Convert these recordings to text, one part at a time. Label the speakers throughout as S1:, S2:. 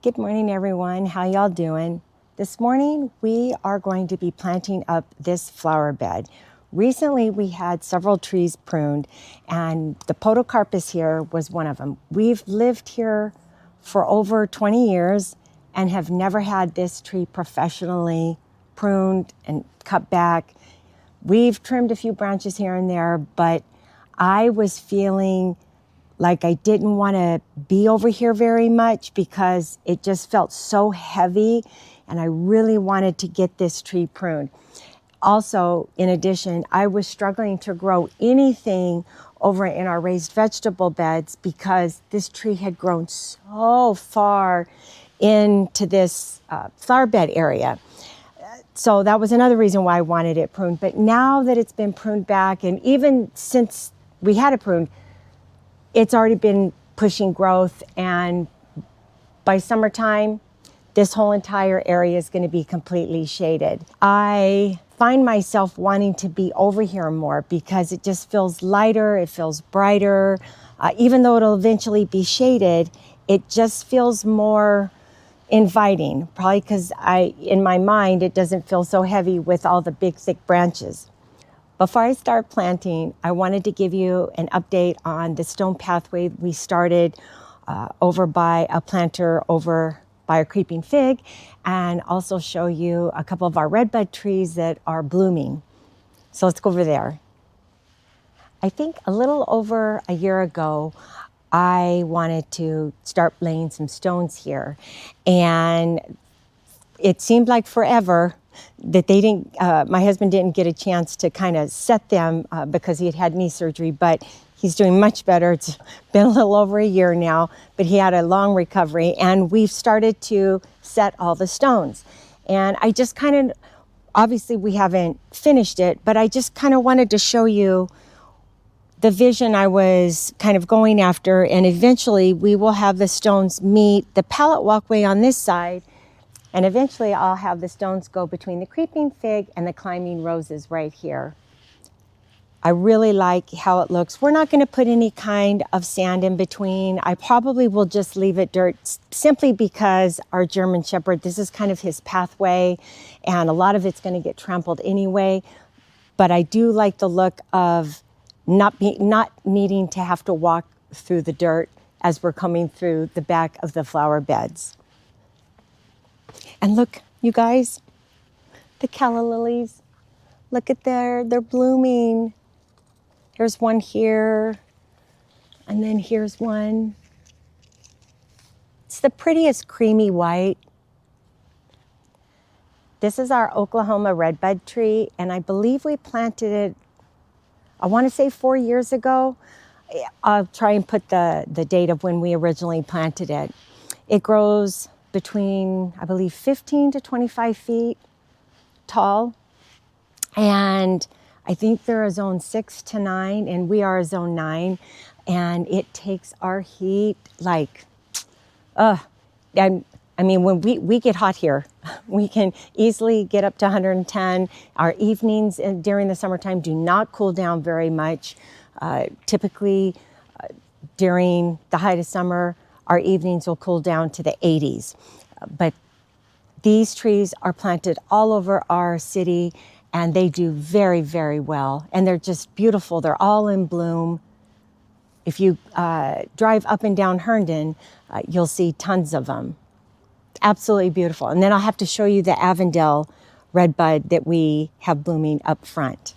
S1: Good morning, everyone. How y'all doing? This morning, we are going to be planting up this flower bed. Recently, we had several trees pruned, and the podocarpus here was one of them. We've lived here for over 20 years and have never had this tree professionally pruned and cut back. We've trimmed a few branches here and there, but I was feeling like I didn't want to be over here very much because it just felt so heavy, and I really wanted to get this tree pruned. Also, in addition, I was struggling to grow anything over in our raised vegetable beds because this tree had grown so far into this flower bed area. So that was another reason why I wanted it pruned. But now that it's been pruned back, and even since we had it pruned, it's already been pushing growth, and by summertime, this whole entire area is going to be completely shaded. I find myself wanting to be over here more because it just feels lighter, it feels brighter. Even though it'll eventually be shaded, it just feels more inviting, probably because in my mind, it doesn't feel so heavy with all the big, thick branches. Before I start planting, I wanted to give you an update on the stone pathway we started over by a planter over by a creeping fig, and also show you a couple of our redbud trees that are blooming. So let's go over there. I think a little over a year ago, I wanted to start laying some stones here, and it seemed like forever that they didn't, my husband didn't get a chance to kind of set them because he had had knee surgery, but he's doing much better. It's been a little over a year now, but he had a long recovery, and we've started to set all the stones. And I just kind of, obviously we haven't finished it, but I just kind of wanted to show you the vision I was kind of going after, and eventually we will have the stones meet the pallet walkway on this side. And eventually I'll have the stones go between the creeping fig and the climbing roses right here. I really like how it looks. We're not going to put any kind of sand in between. I probably will just leave it dirt simply because our German Shepherd, this is kind of his pathway, and a lot of it's going to get trampled anyway. But I do like the look of not needing to have to walk through the dirt as we're coming through the back of the flower beds. And look, you guys, the calla lilies, look at they're blooming. Here's one here, and then here's one. It's the prettiest creamy white. This is our Oklahoma redbud tree, and I believe we planted it, I want to say 4 years ago. I'll try and put the date of when we originally planted it. It grows between, I believe, 15 to 25 feet tall. And I think they're a zone 6 to 9, and we are a zone 9. And it takes our heat like, I mean, when we get hot here, we can easily get up to 110. Our evenings during the summertime do not cool down very much. Typically, during the height of summer, our evenings will cool down to the 80s. But these trees are planted all over our city, and they do very, very well. And they're just beautiful. They're all in bloom. If you drive up and down Herndon, you'll see tons of them. Absolutely beautiful. And then I'll have to show you the Avondale redbud that we have blooming up front.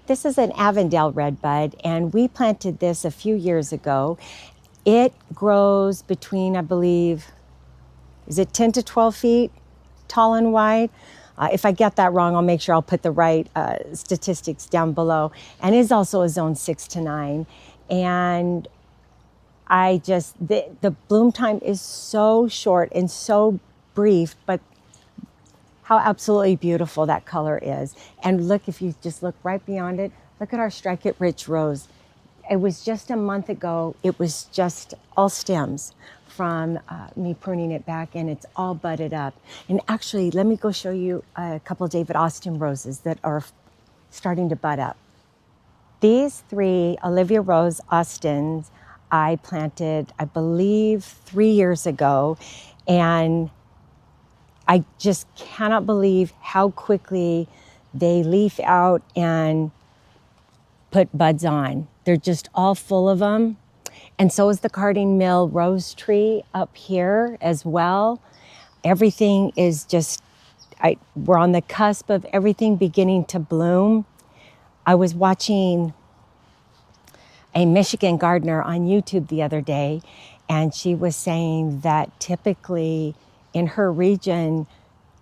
S1: This is an Avondale redbud, and we planted this a few years ago. It grows between, I believe, is it 10 to 12 feet tall and wide? If I get that wrong, I'll make sure I'll put the right statistics down below. And is also a zone 6 to 9. And the bloom time is so short and so brief, but how absolutely beautiful that color is. And look, if you just look right beyond it, look at our Strike It Rich rose. It was just a month ago, it was just all stems from me pruning it back, and it's all budded up. And actually, let me go show you a couple David Austin roses that are starting to bud up. These 3 Olivia Rose Austins I planted, I believe, 3 years ago. And I just cannot believe how quickly they leaf out and put buds on. They're just all full of them. And so is the Carding Mill rose tree up here as well. Everything is just, we're on the cusp of everything beginning to bloom. I was watching a Michigan gardener on YouTube the other day, and she was saying that typically in her region,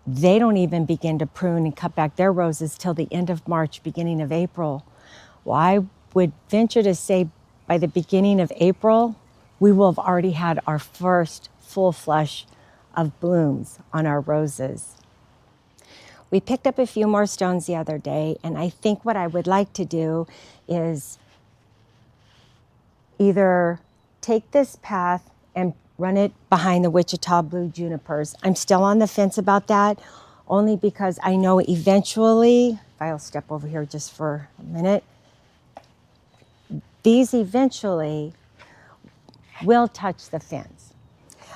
S1: they don't even begin to prune and cut back their roses till the end of March, beginning of April. Well, I would venture to say by the beginning of April, we will have already had our first full flush of blooms on our roses. We picked up a few more stones the other day, and I think what I would like to do is either take this path and run it behind the Wichita blue junipers. I'm still on the fence about that, only because I know eventually, if I'll step over here just for a minute, these eventually will touch the fence.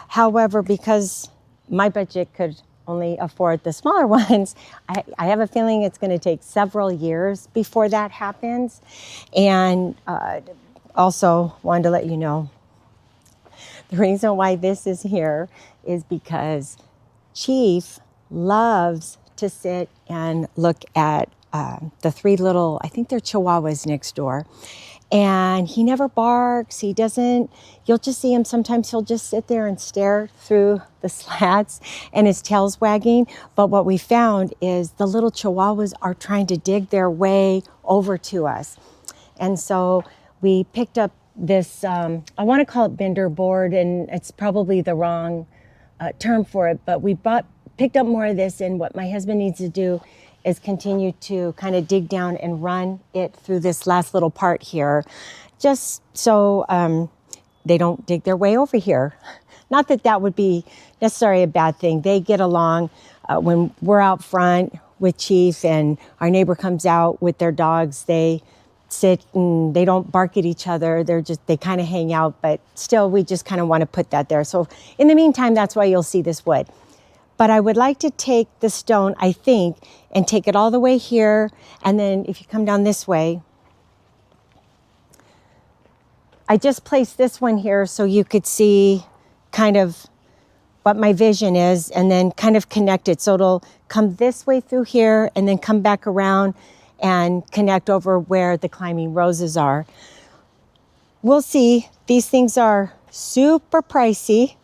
S1: However, because my budget could only afford the smaller ones, I have a feeling it's going to take several years before that happens. And also wanted to let you know, the reason why this is here is because Chief loves to sit and look at the three little, I think they're Chihuahuas next door. And he never barks. He doesn't, you'll just see him. Sometimes he'll just sit there and stare through the slats and his tail's wagging. But what we found is the little Chihuahuas are trying to dig their way over to us. And so we picked up this, I want to call it bender board, and it's probably the wrong term for it, but we picked up more of this, and what my husband needs to do is continue to kind of dig down and run it through this last little part here, just so they don't dig their way over here. Not that that would be necessarily a bad thing. They get along when we're out front with Chief and our neighbor comes out with their dogs. They sit and they don't bark at each other. They kind of hang out, but still we just kind of want to put that there. So in the meantime, that's why you'll see this wood. But I would like to take the stone, I think, and take it all the way here. And then if you come down this way, I just placed this one here so you could see kind of what my vision is and then kind of connect it. So it'll come this way through here and then come back around and connect over where the climbing roses are. We'll see. These things are super pricey.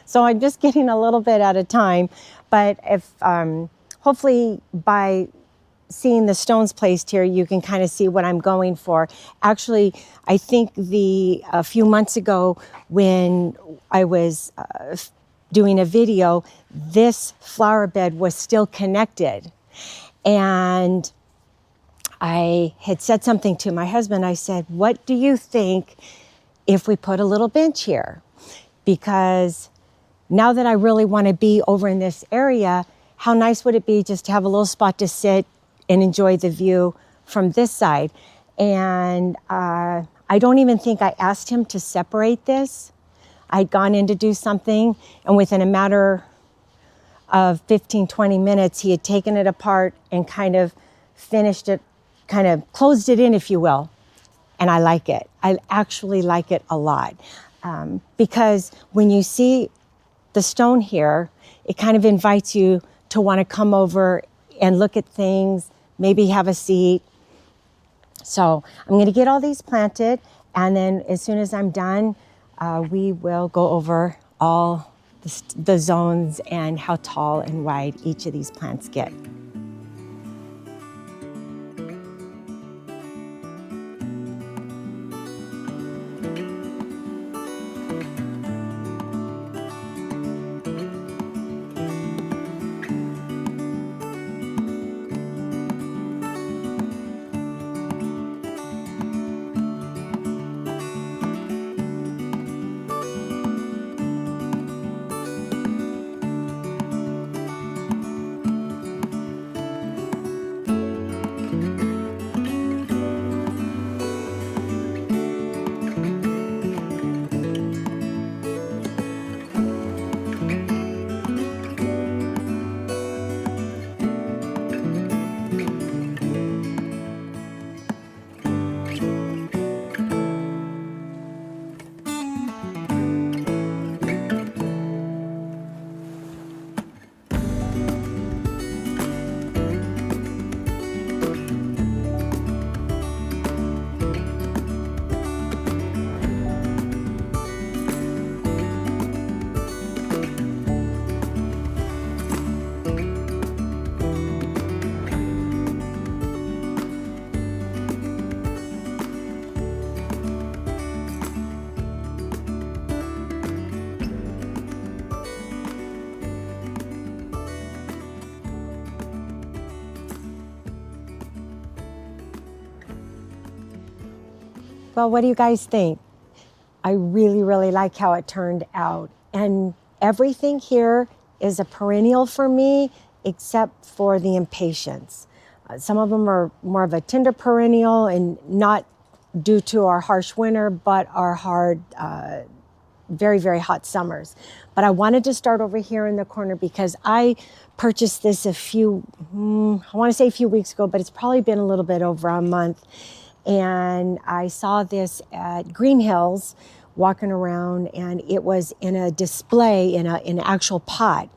S1: So I'm just getting a little bit at a time, but if hopefully by seeing the stones placed here, you can kind of see what I'm going for. Actually, I think a few months ago when I was doing a video, this flower bed was still connected. And I had said something to my husband. I said, what do you think if we put a little bench here? Because now that I really want to be over in this area, how nice would it be just to have a little spot to sit and enjoy the view from this side? And I don't even think I asked him to separate this. I'd gone in to do something, and within a matter of 15, 20 minutes, he had taken it apart and kind of finished it, kind of closed it in, if you will. And I like it. I actually like it a lot. Because when you see the stone here, it kind of invites you to want to come over and look at things, maybe have a seat. So I'm going to get all these planted, and then as soon as I'm done, we will go over all the zones and how tall and wide each of these plants get. Well, what do you guys think? I really, really like how it turned out. And everything here is a perennial for me, except for the impatiens. Some of them are more of a tender perennial and not due to our harsh winter, but our hard, very, very hot summers. But I wanted to start over here in the corner because I purchased this I want to say a few weeks ago, but it's probably been a little bit over a month. And I saw this at Green Hills walking around, and it was in a display in an actual pot.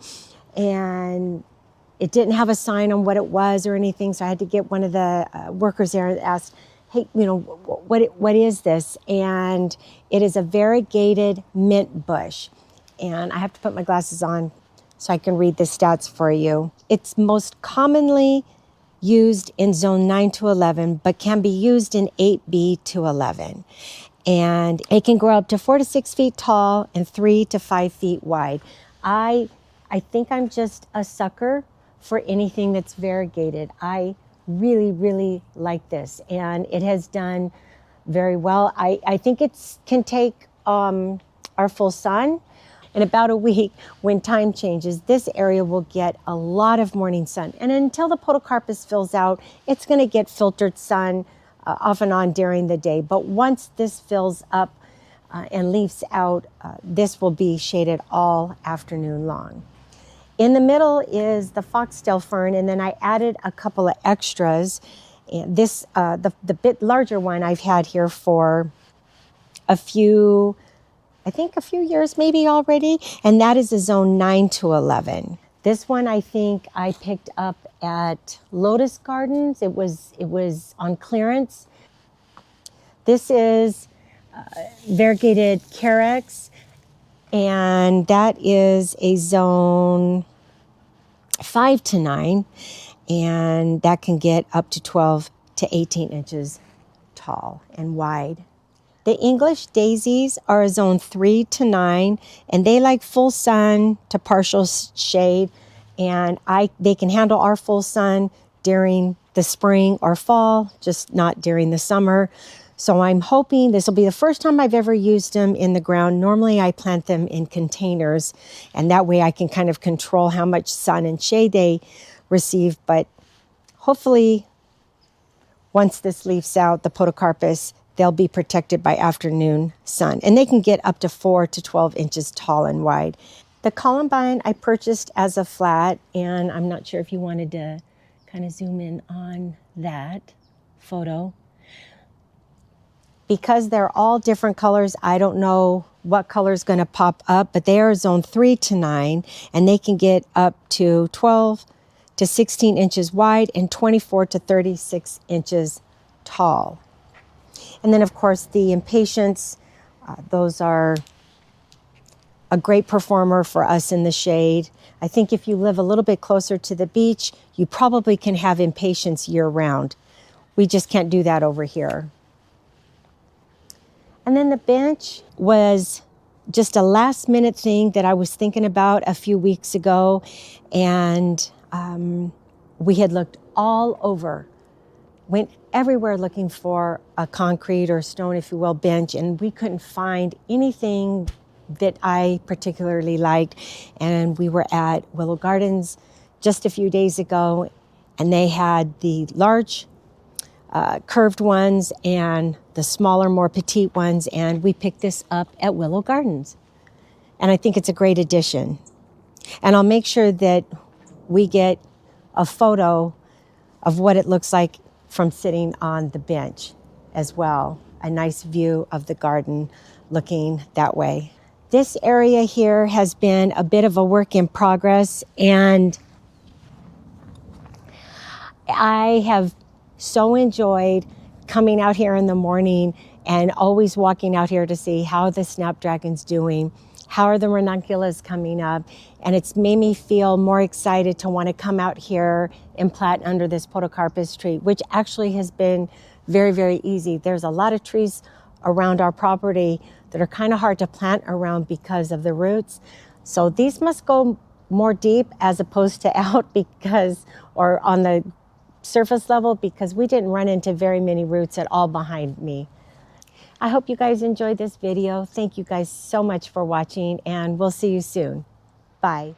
S1: And it didn't have a sign on what it was or anything, so I had to get one of the workers there and asked, hey, what is this? And it is a variegated mint bush. And I have to put my glasses on so I can read the stats for you. It's most commonly used in zone 9 to 11, but can be used in 8B to 11. And it can grow up to 4 to 6 feet tall and 3 to 5 feet wide. I think I'm just a sucker for anything that's variegated. I really, really like this, and it has done very well. I think it can take our full sun. In about a week, when time changes, this area will get a lot of morning sun. And until the podocarpus fills out, it's going to get filtered sun off and on during the day. But once this fills up and leaves out, this will be shaded all afternoon long. In the middle is the foxtail fern, and then I added a couple of extras. And this, the bit larger one I've had here for a few years maybe already, and that is a zone 9 to 11. This one I think I picked up at Lotus Gardens. It was on clearance. This is variegated Carex, and that is a zone 5 to 9, and that can get up to 12 to 18 inches tall and wide. The English daisies are a zone 3 to 9, and they like full sun to partial shade, and they can handle our full sun during the spring or fall, just not during the summer. So I'm hoping this will be the first time I've ever used them in the ground. Normally I plant them in containers, and that way I can kind of control how much sun and shade they receive. But hopefully once this leaves out, the podocarpus, they'll be protected by afternoon sun, and they can get up to 4 to 12 inches tall and wide. The columbine I purchased as a flat, and I'm not sure if you wanted to kind of zoom in on that photo. Because they're all different colors, I don't know what color is going to pop up, but they are zone 3 to 9, and they can get up to 12 to 16 inches wide and 24 to 36 inches tall. And then, of course, the impatiens, those are a great performer for us in the shade. I think if you live a little bit closer to the beach, you probably can have impatiens year-round. We just can't do that over here. And then the bench was just a last-minute thing that I was thinking about a few weeks ago, and we had looked all over, went everywhere looking for a concrete or stone, if you will, bench, and we couldn't find anything that I particularly liked. And we were at Willow Gardens just a few days ago, and they had the large curved ones and the smaller, more petite ones, and we picked this up at Willow Gardens. And I think it's a great addition. And I'll make sure that we get a photo of what it looks like from sitting on the bench as well. A nice view of the garden looking that way. This area here has been a bit of a work in progress, and I have so enjoyed coming out here in the morning and always walking out here to see how the snapdragon's doing, how are the ranunculus coming up, and it's made me feel more excited to want to come out here and plant under this podocarpus tree, which actually has been very, very easy. There's a lot of trees around our property that are kind of hard to plant around because of the roots. So these must go more deep as opposed to out, or on the surface level, because we didn't run into very many roots at all behind me. I hope you guys enjoyed this video. Thank you guys so much for watching, and we'll see you soon. Bye.